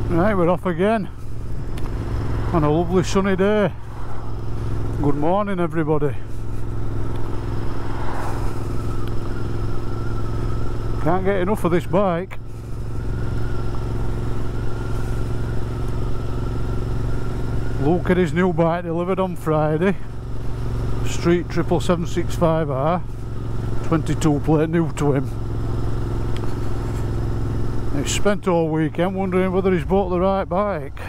Right, we're off again on a lovely sunny day. Good morning everybody. Can't get enough of this bike. Luke had his new bike delivered on Friday. Street 77765R, 22 plate, new to him. He spent all weekend wondering whether he's bought the right bike.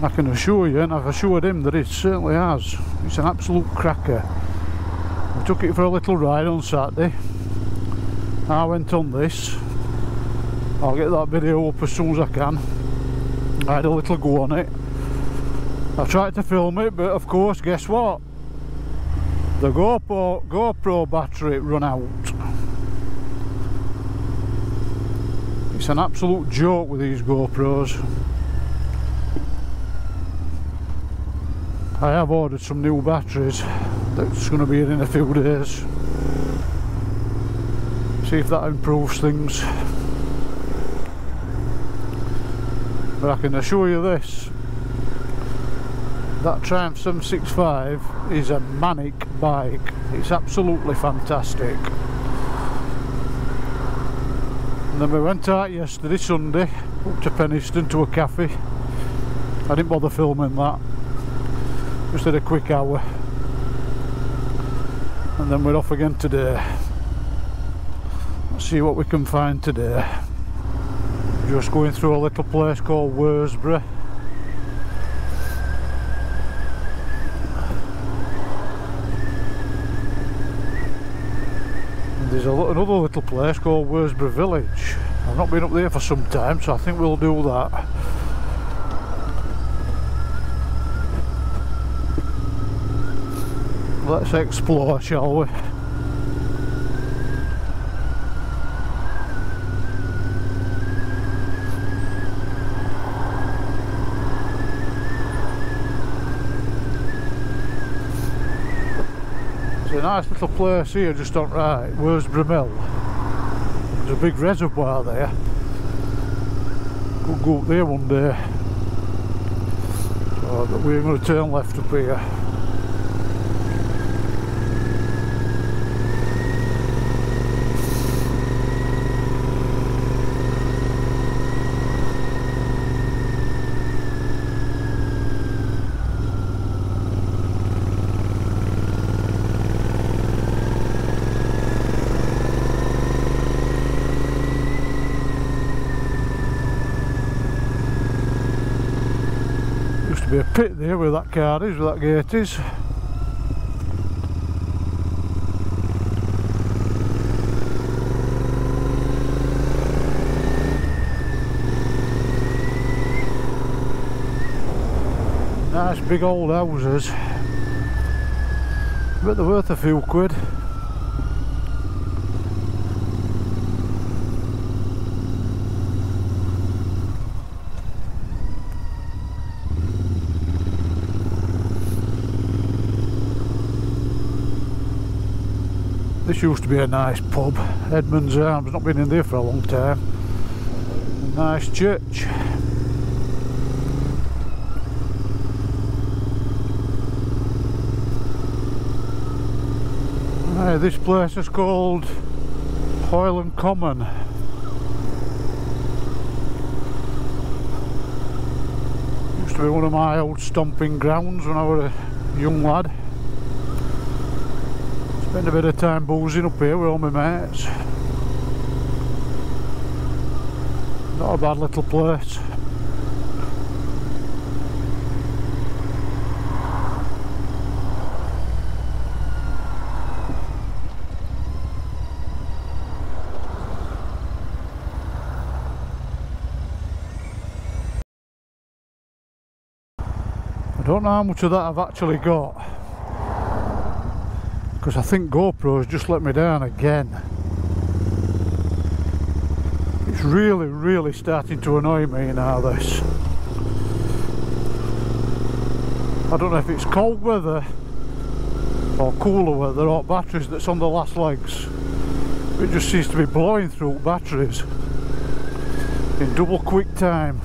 I can assure you, and I've assured him, that it certainly has. It's an absolute cracker. We took it for a little ride on Saturday. I went on this. I'll get that video up as soon as I can. I had a little go on it. I tried to film it, but of course, guess what? The GoPro battery run out. It's an absolute joke with these GoPros. I have ordered some new batteries that's going to be here in a few days. See if that improves things. But I can assure you this, that Triumph 765 is a manic bike. It's absolutely fantastic. And then we went out yesterday, Sunday, up to Penistone to a cafe. I didn't bother filming that, just had a quick hour. And then we're off again today. Let's see what we can find today. Just going through a little place called Worsborough. There's another little place called Worsborough Village. I've not been up there for some time, so I think we'll do that. Let's explore, shall we? There's a nice little place here just on right, Worsborough Mill. There's a big reservoir there. Could go up there one day. So, but we're going to turn left up here. Be a pit there where that car is, where that gate is. Nice big old houses. Bet they're worth a few quid. This used to be a nice pub, Edmund's Arms, not been in there for a long time. A nice church. Right, this place is called Hoyland Common. Used to be one of my old stomping grounds when I was a young lad. Spent a bit of time boozing up here with all my mates. Not a bad little place. I don't know how much of that I've actually got, because I think GoPro's just let me down again. It's really starting to annoy me now, this. I don't know if it's cold weather or cooler weather or batteries that's on the last legs. It just seems to be blowing through batteries. in double quick time.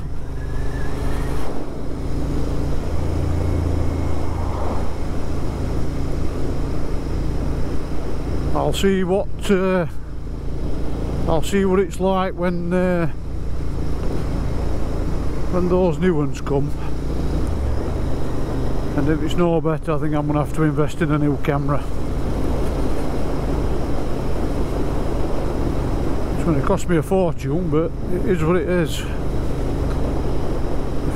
I'll see what it's like when those new ones come, and if it's no better, I think I'm going to have to invest in a new camera. It's going to cost me a fortune, but it is what it is. If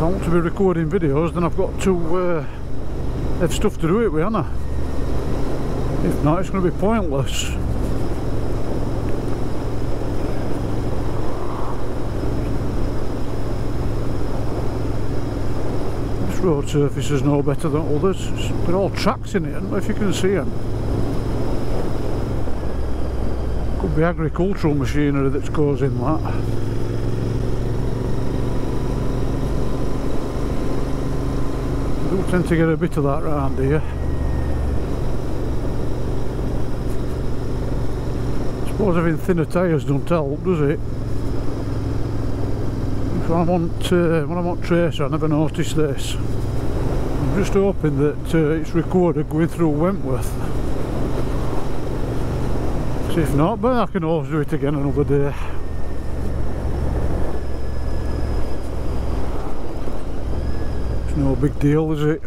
I want to be recording videos, then I've got to have stuff to do it with, haven't I? If not, it's going to be pointless. This road surface is no better than others. They're all tracks in it, I don't know if you can see them. Could be agricultural machinery that's causing that. I do tend to get a bit of that around here. I suppose having thinner tyres don't help, does it? When I'm on tracer, I never notice this. I'm just hoping that it's recorded going through Wentworth. So if not, but I can always do it again another day. It's no big deal, is it?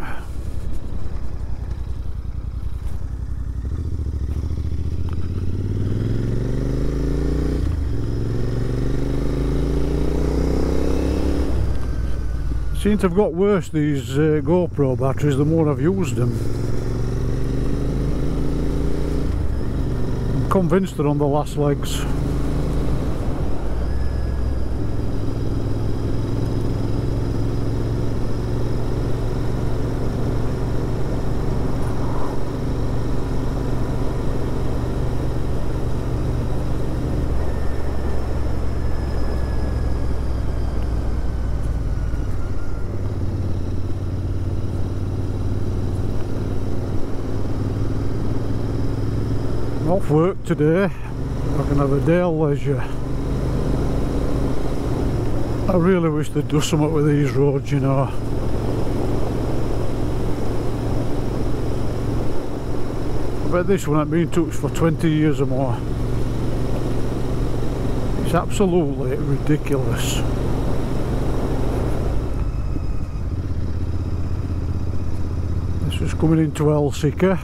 Seem to have got worse, these GoPro batteries, the more I've used them. I'm convinced they're on the last legs. Off work today, I can have a day of leisure. I really wish they'd do something with these roads, you know. I bet this one ain't been touched for 20 years or more. It's absolutely ridiculous. This is coming into Helsinki.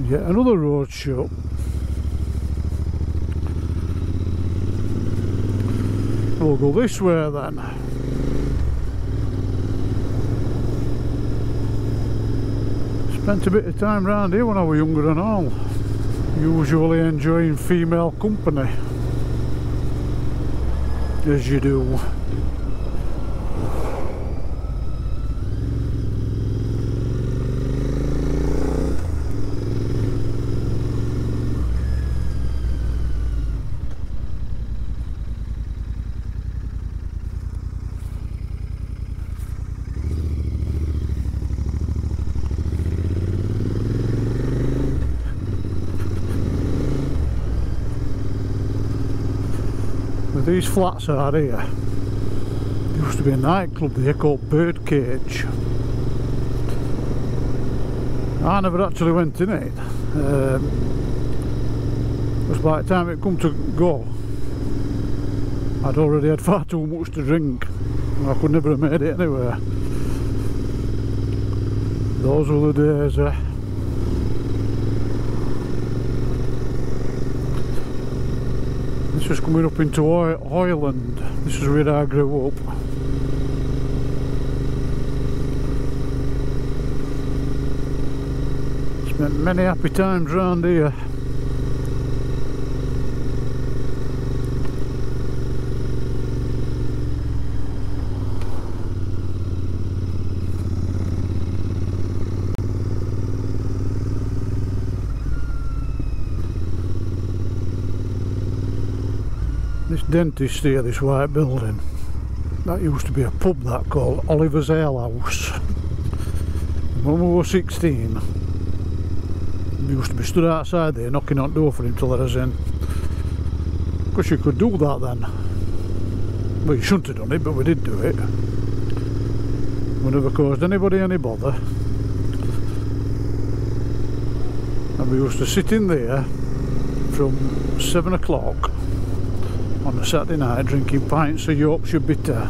Yet another road shut. We'll go this way then. Spent a bit of time round here when I was younger and all. Usually enjoying female company. As you do. These flats are here. There used to be a nightclub there called Birdcage. I never actually went in it. Because by the time it come to go, I'd already had far too much to drink. I could never have made it anywhere. Those were the days. This is coming up into Hoyland. This is where I grew up. Spent many happy times round here. This dentist here, this white building, that used to be a pub that called Oliver's Ale House. When we were 16, we used to be stood outside there knocking on the door for him to let us in. Because you could do that then. Well, you shouldn't have done it, but we did do it. We never caused anybody any bother. And we used to sit in there from 7 o'clock on a Saturday night drinking pints of Yorkshire bitter.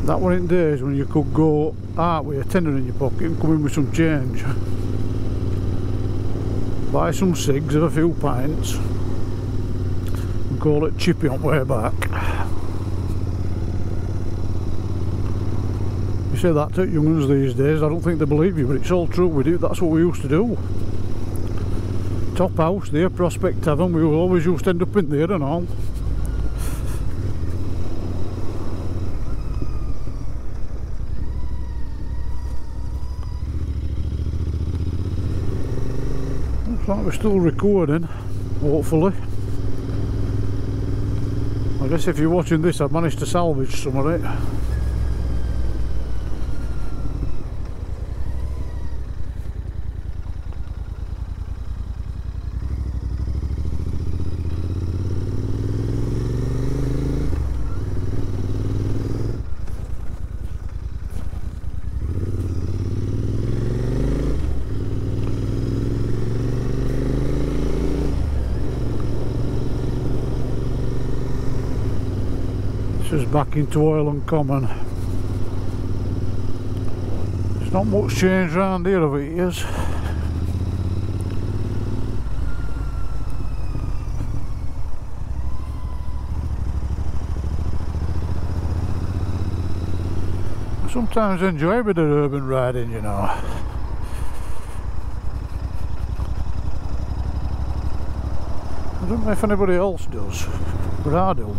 That were in days when you could go out with a tenner in your pocket and come in with some change. Buy some cigs and a few pints and call it chippy on way back. You say that to young'uns these days, I don't think they believe you, but it's all true. We do. That's what we used to do. Top house there, Prospect Tavern, we always used to end up in there and all. Looks like we're still recording, hopefully. I guess if you're watching this, I've managed to salvage some of it. This is back into Oil Common. There's not much change around here over the years. I sometimes enjoy a bit of urban riding, you know. I don't know if anybody else does, but I do.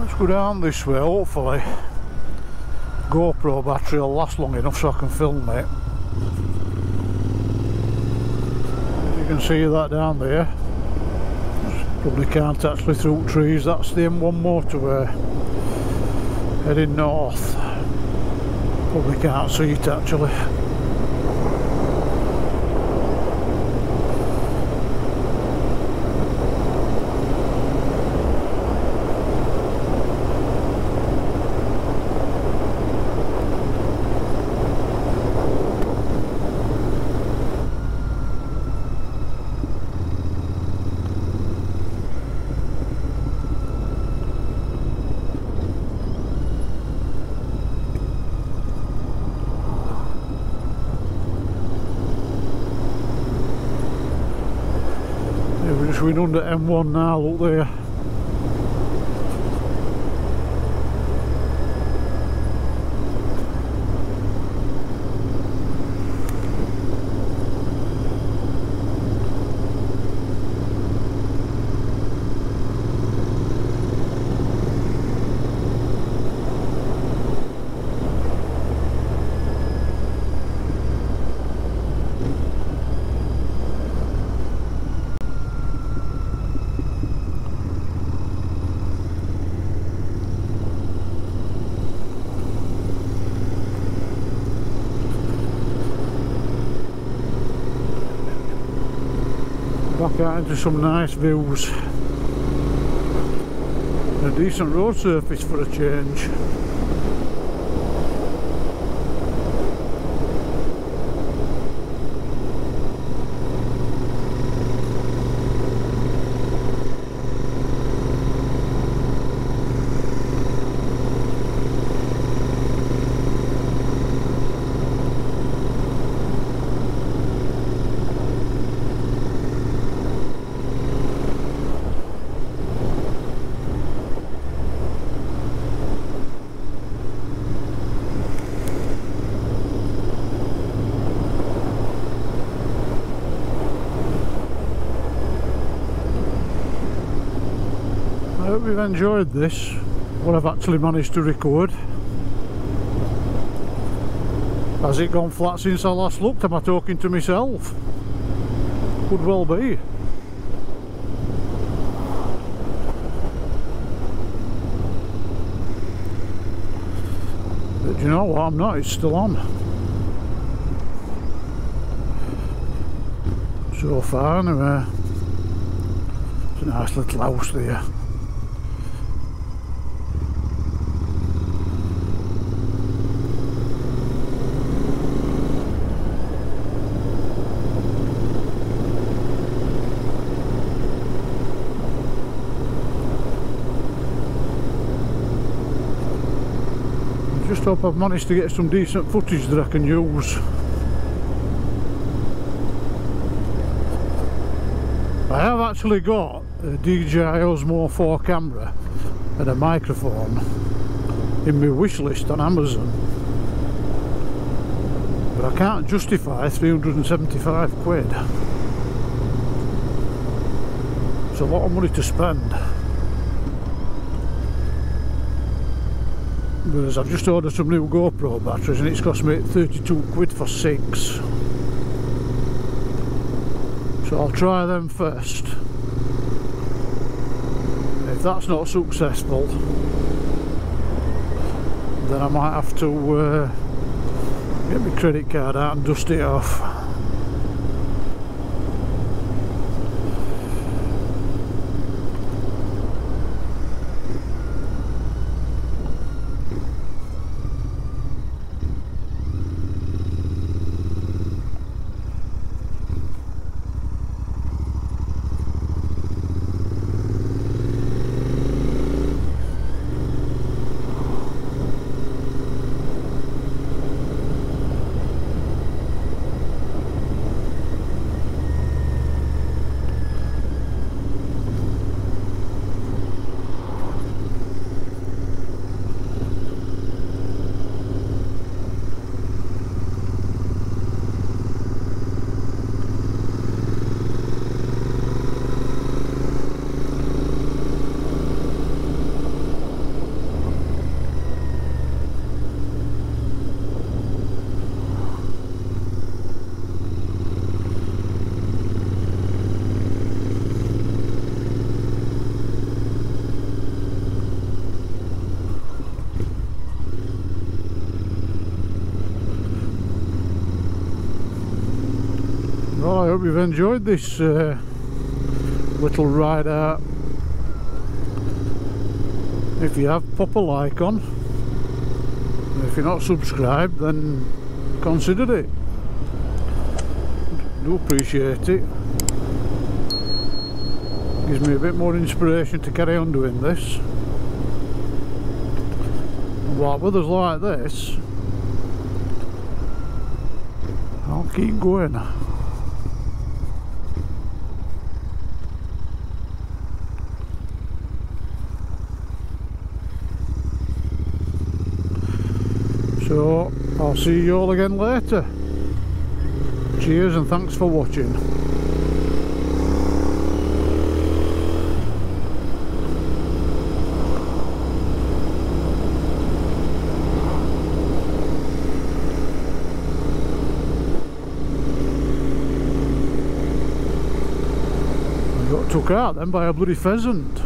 Let's go down this way, hopefully GoPro battery will last long enough so I can film it. You can see that down there. Probably can't actually through trees. That's the M1 motorway heading north. Probably can't see it actually. We're just going under M1 now, look there. Back out into some nice views. A decent road surface for a change. I hope you've enjoyed this, what I've actually managed to record. Has it gone flat since I last looked? Am I talking to myself? Could well be. But you know what, I'm not, it's still on. So far anyway. It's a nice little house there. Just hope I've managed to get some decent footage that I can use. I have actually got a DJI Osmo 4 camera and a microphone in my wish list on Amazon, but I can't justify 375 quid. It's a lot of money to spend. Whereas I've just ordered some new GoPro batteries and it's cost me 32 quid for 6. So I'll try them first. If that's not successful, then I might have to get my credit card out and dust it off. Well, I hope you've enjoyed this little ride out. If you have, pop a like on. If you're not subscribed, then consider it. Do appreciate it. Gives me a bit more inspiration to carry on doing this. And like with us like this, I'll keep going. So I'll see you all again later. Cheers and thanks for watching. I got took out then by a bloody pheasant.